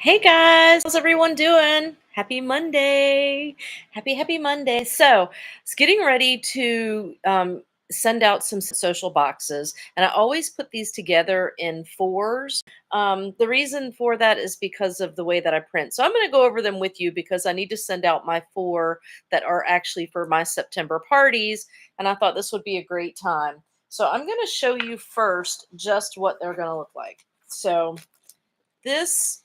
Hey guys, how's everyone doing? Happy Monday. Happy Monday. So, it's getting ready to send out some social boxes, and I always put these together in fours. The reason for that is because of the way that I print. So, I'm going to go over them with you because I need to send out my four that are actually for my September parties, and I thought this would be a great time. So, I'm going to show you first just what they're going to look like. So, this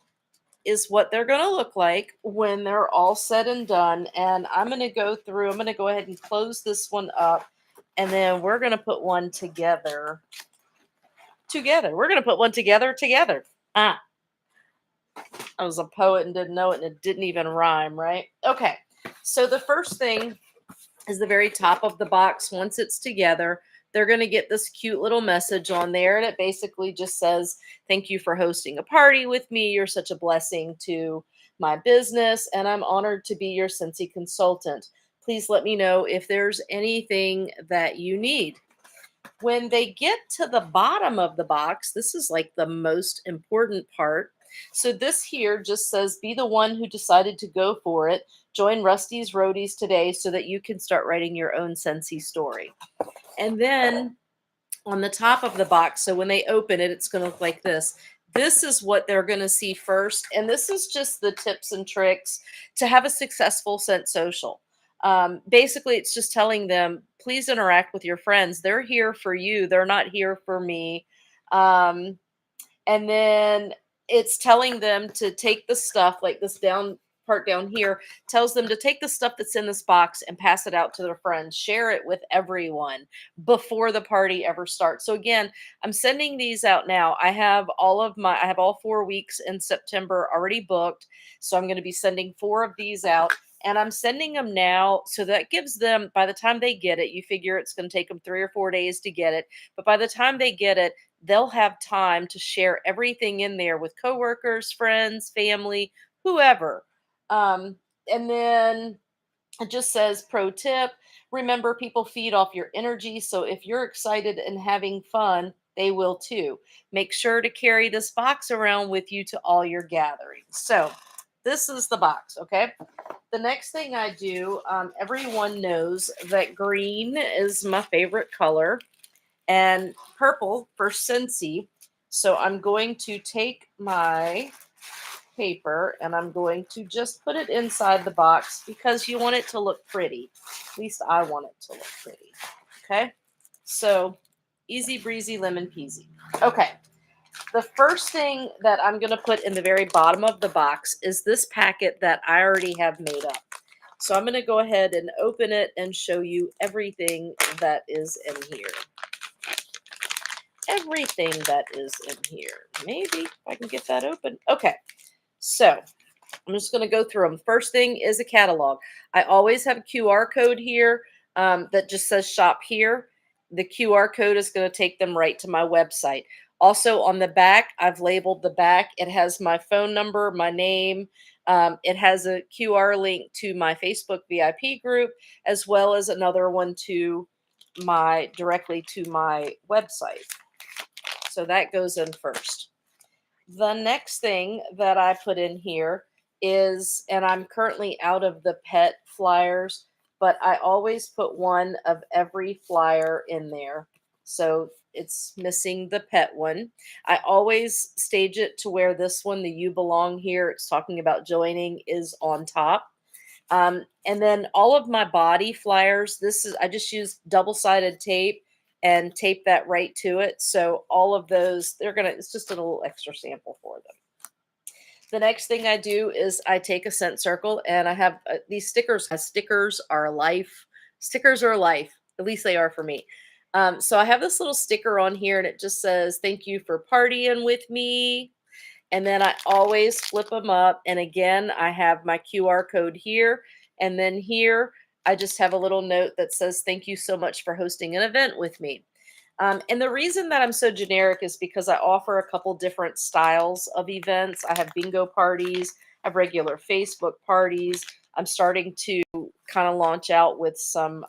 is what they're going to look like when they're all said and done. And I'm going to go ahead and close this one up. And then we're going to put one together. We're going to put one together. Ah, I was a poet and didn't know it, and it didn't even rhyme, right? Okay. So the first thing is the very top of the box. Once it's together, they're going to get this cute little message on there. And it basically just says, "Thank you for hosting a party with me. You're such a blessing to my business. And I'm honored to be your Scentsy consultant. Please let me know if there's anything that you need." When they get to the bottom of the box, this is like the most important part. So this here just says, "Be the one who decided to go for it. Join Rusty's Roadies today so that you can start writing your own Scentsy story." And then on the top of the box, so when they open it, it's going to look like this. This is what they're going to see first. And this is just the tips and tricks to have a successful scent social. Basically, it's just telling them, please interact with your friends. They're here for you, they're not here for me. Um, and then it's telling them to take the stuff like this down part down here tells them to take the stuff that's in this box and pass it out to their friends, share it with everyone before the party ever starts. So again, I'm sending these out now. I have all 4 weeks in September already booked, so I'm going to be sending 4 of these out, and I'm sending them now, so that gives them, by the time they get it, you figure it's going to take them 3 or 4 days to get it, but by the time they get it, they'll have time to share everything in there with coworkers, friends, family, whoever. Um, and then it just says, pro tip, remember, people feed off your energy. So if you're excited and having fun, they will too. Make sure to carry this box around with you to all your gatherings. So this is the box, okay? The next thing I do, everyone knows that green is my favorite color and purple for Scentsy. So I'm going to take my paper and I'm going to just put it inside the box because you want it to look pretty. At least I want it to look pretty. Okay. So easy breezy, lemon peasy. Okay. The first thing that I'm going to put in the very bottom of the box is this packet that I already have made up. So I'm going to go ahead and open it and show you everything that is in here. Everything that is in here. Maybe if I can get that open. Okay. So I'm just going to go through them. First thing is a catalog. I always have a QR code here that just says shop here. The QR code is going to take them right to my website. Also on the back, I've labeled the back. It has my phone number, my name. It has a QR link to my Facebook VIP group, as well as another one to directly to my website. So that goes in first. The next thing that I put in here is, and I'm currently out of the pet flyers, but I always put one of every flyer in there. So it's missing the pet one. I always stage it to where this one, the "You Belong Here," it's talking about joining, is on top. And then all of my body flyers, I just use double-sided tape and tape that right to it. So all of those, it's just a little extra sample for them. The next thing I do is I take a scent circle and I have these stickers. Stickers are life. Stickers are life. At least they are for me. So I have this little sticker on here and it just says, "Thank you for partying with me." And then I always flip them up. And again, I have my QR code here. And then here, I just have a little note that says, "Thank you so much for hosting an event with me." And the reason that I'm so generic is because I offer a couple different styles of events. I have bingo parties, I have regular Facebook parties. I'm starting to kind of launch out with some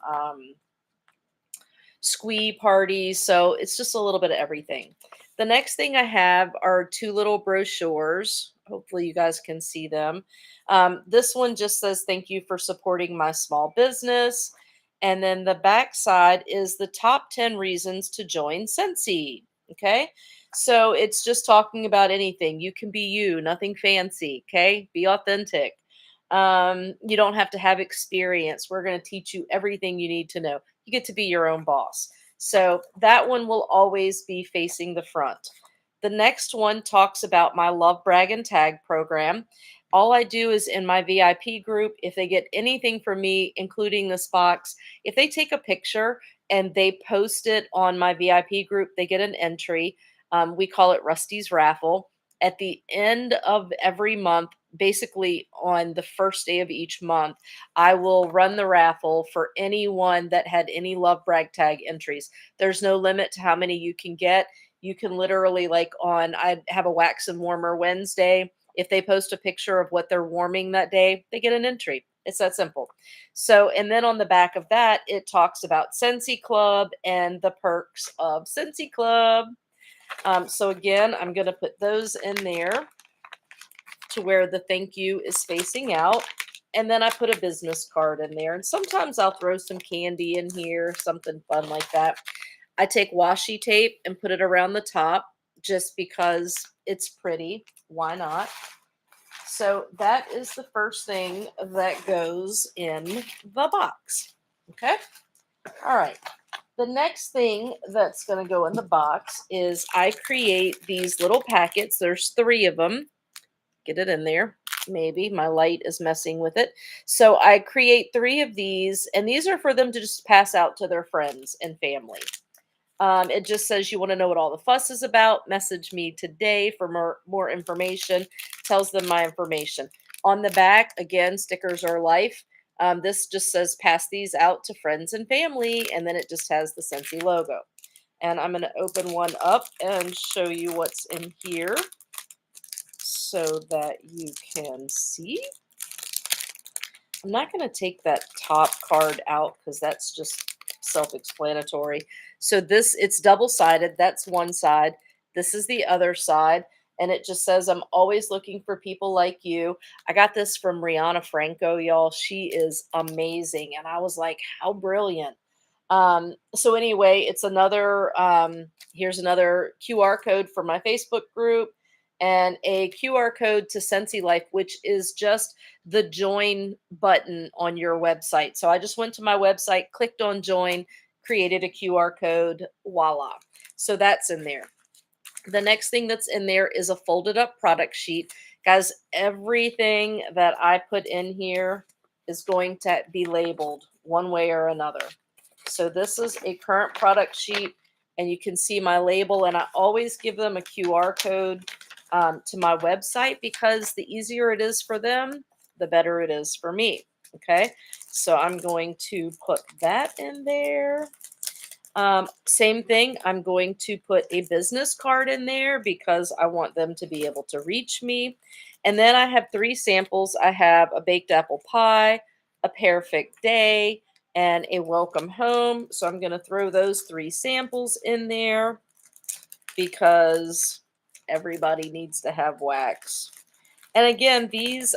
squee parties. So it's just a little bit of everything. The next thing I have are two little brochures. Hopefully, you guys can see them. This one just says, "Thank you for supporting my small business." And then the back side is the top 10 reasons to join Scentsy. Okay. So it's just talking about anything. You can be you, nothing fancy. Okay. Be authentic. You don't have to have experience. We're going to teach you everything you need to know. You get to be your own boss. So that one will always be facing the front. The next one talks about my Love Brag and Tag program. All I do is in my VIP group, if they get anything from me, including this box, if they take a picture and they post it on my VIP group, they get an entry. We call it Rusty's Raffle. At the end of every month, basically on the first day of each month, I will run the raffle for anyone that had any Love Brag Tag entries. There's no limit to how many you can get. You can literally, like, I have a Wax and Warmer Wednesday. If they post a picture of what they're warming that day, they get an entry. It's that simple. So, and then on the back of that, it talks about Scentsy Club and the perks of Scentsy Club. So again, I'm going to put those in there to where the thank you is facing out. And then I put a business card in there. And sometimes I'll throw some candy in here, something fun like that. I take washi tape and put it around the top just because it's pretty. Why not? So that is the first thing that goes in the box. Okay. All right. The next thing that's going to go in the box is I create these little packets. There's 3 of them. Get it in there. Maybe my light is messing with it. So I create 3 of these, and these are for them to just pass out to their friends and family. It just says, "You want to know what all the fuss is about? Message me today for more information." Tells them my information. On the back, again, stickers are life. This just says, "Pass these out to friends and family," and then it just has the Scentsy logo. And I'm going to open one up and show you what's in here so that you can see. I'm not going to take that top card out because that's just self-explanatory. So it's double-sided. That's one side. This is the other side. And it just says, "I'm always looking for people like you." I got this from Rihanna Franco, y'all. She is amazing. And I was like, how brilliant. So anyway, it's another, here's another QR code for my Facebook group and a QR code to Scentsy Life, which is just the join button on your website. So I just went to my website, clicked on join, created a QR code, voila. So that's in there. The next thing that's in there is a folded up product sheet. Guys, everything that I put in here is going to be labeled one way or another. So this is a current product sheet, and you can see my label, and I always give them a QR code to my website because the easier it is for them, the better it is for me. Okay, so I'm going to put that in there. Same thing, I'm going to put a business card in there because I want them to be able to reach me. And then I have 3 samples. I have a baked apple pie, a perfect day, and a welcome home. So I'm going to throw those 3 samples in there because everybody needs to have wax. And again,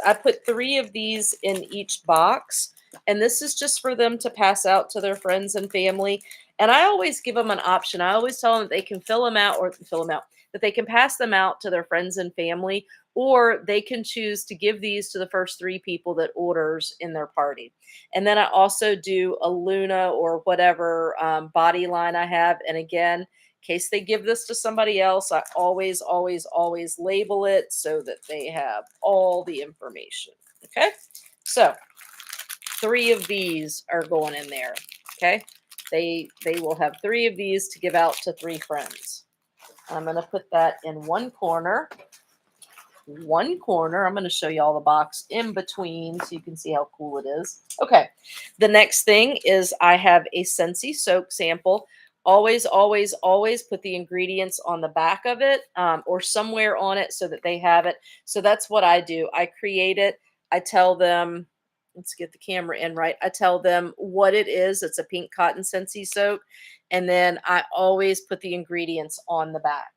I put 3 of these in each box. And this is just for them to pass out to their friends and family. And I always give them an option. I always tell them that they can that they can pass them out to their friends and family, or they can choose to give these to the first 3 people that orders in their party. And then I also do a Luna or whatever body line I have. And again, in case they give this to somebody else, I always, always, always label it so that they have all the information. Okay. So 3 of these are going in there. Okay. They will have 3 of these to give out to 3 friends. I'm going to put that in one corner. I'm going to show you all the box in between so you can see how cool it is. Okay. The next thing is I have a Scentsy soap sample. Always, always, always put the ingredients on the back of it or somewhere on it so that they have it. So that's what I do. I create it. I tell them, let's get the camera in right. I tell them what it is. It's a pink cotton Scentsy soap. And then I always put the ingredients on the back.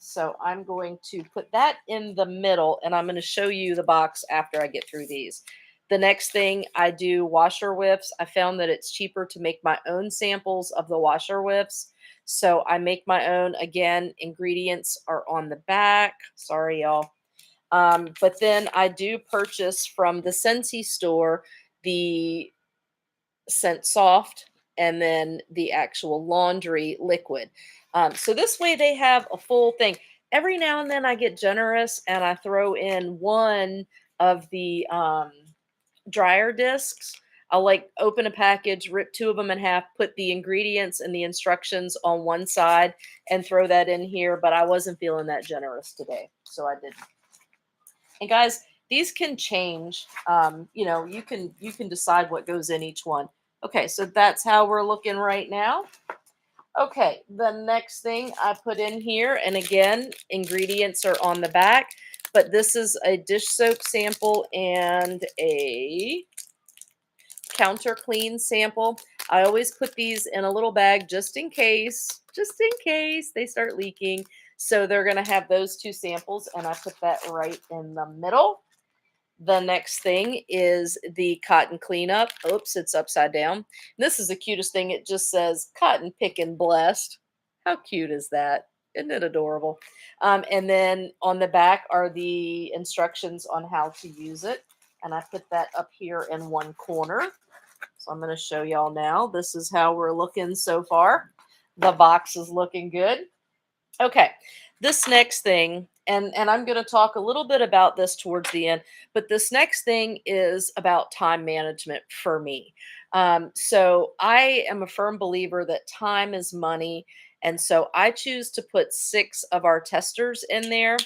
So I'm going to put that in the middle and I'm going to show you the box after I get through these. The next thing I do washer whiffs. I found that it's cheaper to make my own samples of the washer whiffs. So I make my own. Again, ingredients are on the back. Sorry, y'all. But then I do purchase from the Scentsy store the Scent Soft and then the actual laundry liquid. So this way they have a full thing. Every now and then I get generous and I throw in one of the dryer discs. I'll like open a package, rip two of them in half, put the ingredients and the instructions on one side, and throw that in here. But I wasn't feeling that generous today, so I didn't. And guys, these can change. You can decide what goes in each one. Okay, so that's how we're looking right now. Okay, the next thing I put in here, and again, ingredients are on the back, but this is a dish soap sample and a counter clean sample. I always put these in a little bag just in case they start leaking. So they're going to have those two samples, and I put that right in the middle. The next thing is the cotton cleanup. Oops, it's upside down. This is the cutest thing. It just says cotton picking blessed. How cute is that? Isn't it adorable? And then on the back are the instructions on how to use it. And I put that up here in one corner. So I'm going to show y'all now. This is how we're looking so far. The box is looking good. Okay, this next thing, and I'm going to talk a little bit about this towards the end, but this next thing is about time management for me. So I am a firm believer that time is money, and so I choose to put 6 of our testers in there.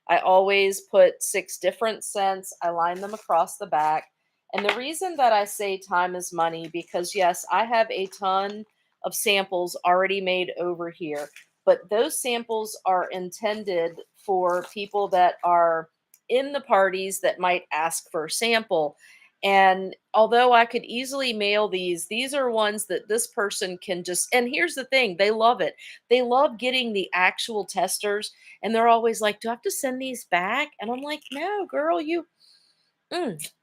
I always put 6 different scents. I line them across the back. And the reason that I say time is money, because yes, I have a ton of samples already made over here, but those samples are intended for people that are in the parties that might ask for a sample. And although I could easily mail these are ones that this person can just, and here's the thing, they love it. They love getting the actual testers, and they're always like, do I have to send these back? And I'm like, no, girl,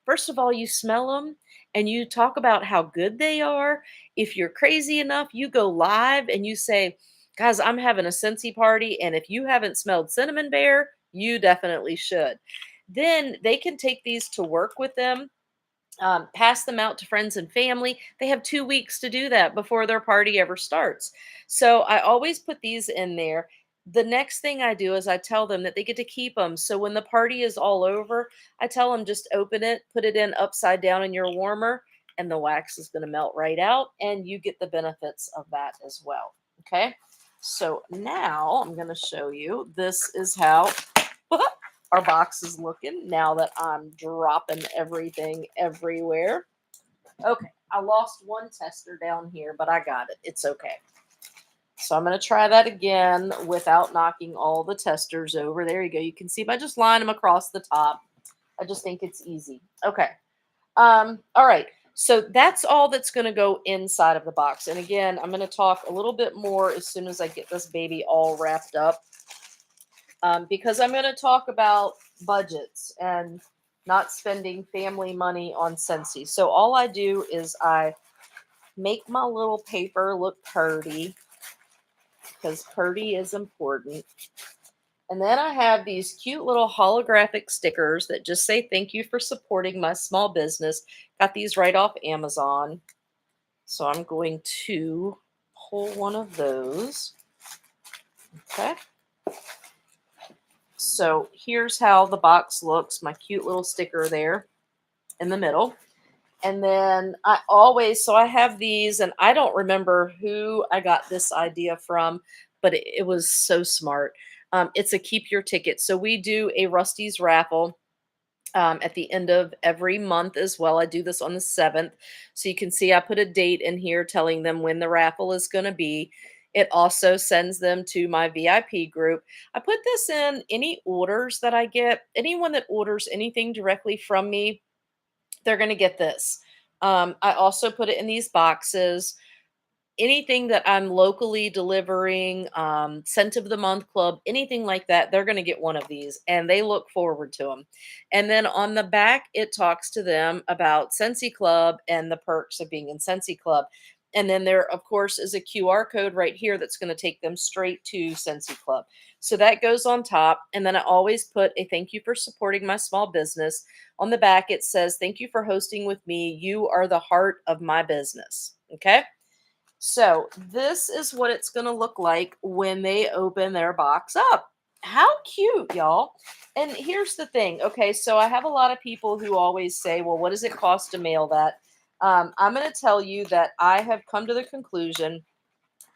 first of all, you smell them and you talk about how good they are. If you're crazy enough, you go live and you say, guys, I'm having a Scentsy party. And if you haven't smelled Cinnamon Bear, you definitely should. Then they can take these to work with them, pass them out to friends and family. They have 2 weeks to do that before their party ever starts. So I always put these in there. The next thing I do is I tell them that they get to keep them. So when the party is all over, I tell them just open it, put it in upside down in your warmer, and the wax is going to melt right out, and you get the benefits of that as well. Okay. So now I'm going to show you. This is how our box is looking now that I'm dropping everything everywhere. Okay, I lost one tester down here, but I got it. It's okay. So I'm going to try that again without knocking all the testers over. There you go. You can see if I just line them across the top. I just think it's easy. Okay. All right. So that's all that's going to go inside of the box. And again, I'm going to talk a little bit more as soon as I get this baby all wrapped up. Because I'm going to talk about budgets and not spending family money on Scentsy. So all I do is I make my little paper look pretty, because pretty is important. And then I have these cute little holographic stickers that just say thank you for supporting my small business. Got these right off Amazon. So I'm going to pull one of those. Okay. So here's how the box looks. My cute little sticker there in the middle. And then I have these, and I don't remember who I got this idea from, but it was so smart. It's a keep your ticket. So we do a Rusty's raffle at the end of every month as well. I do this on the 7th. So you can see I put a date in here telling them when the raffle is going to be. It also sends them to my VIP group. I put this in any orders that I get. Anyone that orders anything directly from me, they're going to get this. I also put it in these boxes. anything that I'm locally delivering, scent of the month club, anything like that, they're going to get one of these and they look forward to them. And then on the back, it talks to them about Scentsy Club and the perks of being in Scentsy Club. And then there, of course, is a QR code right here that's going to take them straight to Scentsy Club. So that goes on top. And then I always put a thank you for supporting my small business. On the back, it says, thank you for hosting with me. You are the heart of my business. Okay. So this is what it's going to look like when they open their box up. How cute, y'all. And here's the thing. Okay, so I have a lot of people who always say, well, what does it cost to mail that? I'm going to tell you that I have come to the conclusion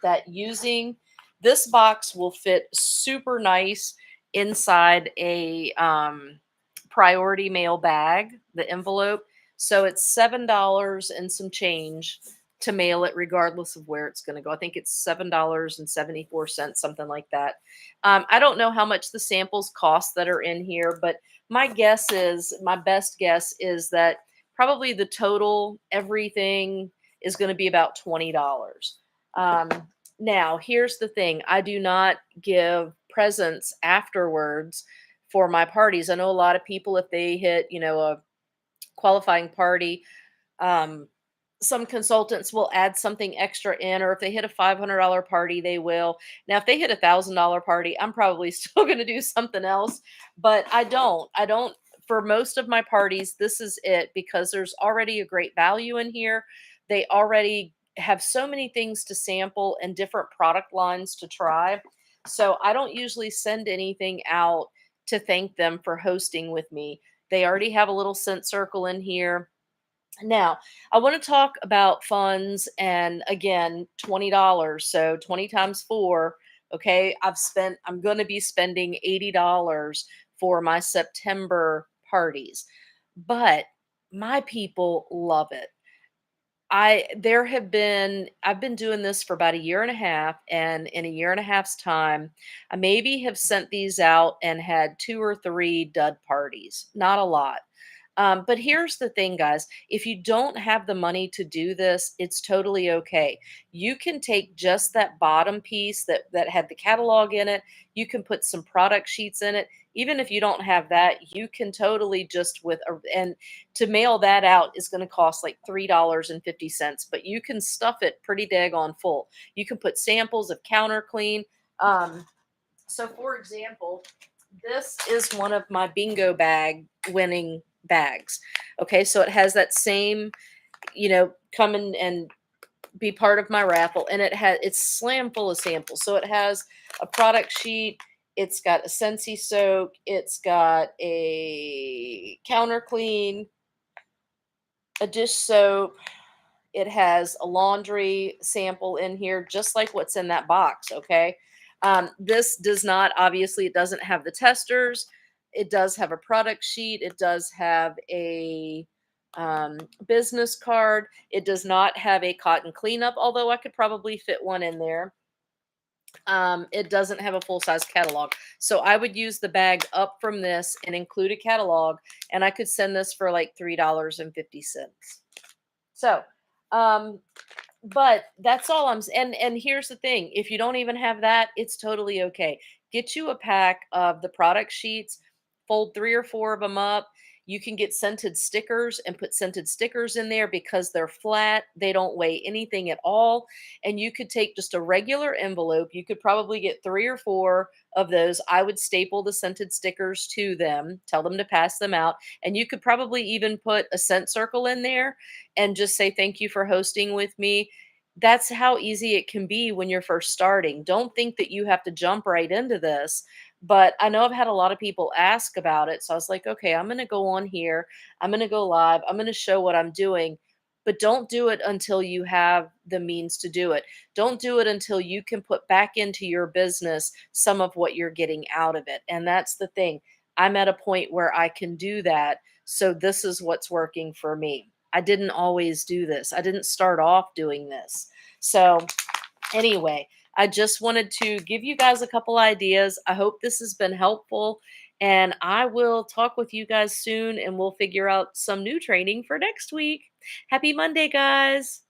that using this box will fit super nice inside a priority mail bag, the envelope. So it's $7 and some change to mail it, regardless of where it's going to go. I think it's $7.74, something like that. I don't know how much the samples cost that are in here, but my best guess is that probably the total, everything is going to be about $20. Um, Now, here's the thing. I do not give presents afterwards for my parties. I know a lot of people, if they hit, a qualifying party, um, some consultants will add something extra in, or if they hit a $500 party, they will. Now, if they hit $1,000 party, I'm probably still going to do something else, but I don't. For most of my parties, this is it because there's already a great value in here. They already have so many things to sample and different product lines to try. So I don't usually send anything out to thank them for hosting with me. They already have a little scent circle in here. Now, I want to talk about funds and again, $20. So 20 times 4, okay? I'm going to be spending $80 for my September parties. But my people love it. I've been doing this for about a year and a half, and in a year and a half's time, I maybe have sent these out and had 2 or 3 dud parties. Not a lot. But here's the thing, guys. If you don't have the money to do this, it's totally okay. You can take just that bottom piece that had the catalog in it. You can put some product sheets in it. Even if you don't have that, you can totally just and to mail that out is going to cost like $3.50, but you can stuff it pretty daggone full. You can put samples of counter clean. Um, so, for example, this is one of my bingo bag winning bags. Okay, so it has that same, come in and be part of my raffle, and it's slam full of samples. So it has a product sheet. It's got a Scentsy soak. It's got a counter clean, a dish soap. It has a laundry sample in here, just like what's in that box. Okay. This does not, obviously, it doesn't have the testers. It does have a product sheet. It does have a business card. It does not have a cotton cleanup, although I could probably fit one in there. It doesn't have a full size catalog. So I would use the bag up from this and include a catalog, and I could send this for like $3.50. So, um, but that's all and here's the thing, if you don't even have that, it's totally okay. Get you a pack of the product sheets, fold 3 or 4 of them up. You can get scented stickers and put scented stickers in there because they're flat, they don't weigh anything at all, and you could take just a regular envelope. You could probably get 3 or 4 of those. I would staple the scented stickers to them, tell them to pass them out, and you could probably even put a scent circle in there and just say thank you for hosting with me. That's how easy it can be when you're first starting. Don't think that you have to jump right into this. But I know I've had a lot of people ask about it. So I was like, okay, I'm going to go on here. I'm going to go live. I'm going to show what I'm doing. But don't do it until you have the means to do it. Don't do it until you can put back into your business some of what you're getting out of it. And that's the thing. I'm at a point where I can do that. So this is what's working for me. I didn't always do this. I didn't start off doing this. So, anyway, I just wanted to give you guys a couple ideas. I hope this has been helpful. And I will talk with you guys soon and we'll figure out some new training for next week. Happy Monday, guys.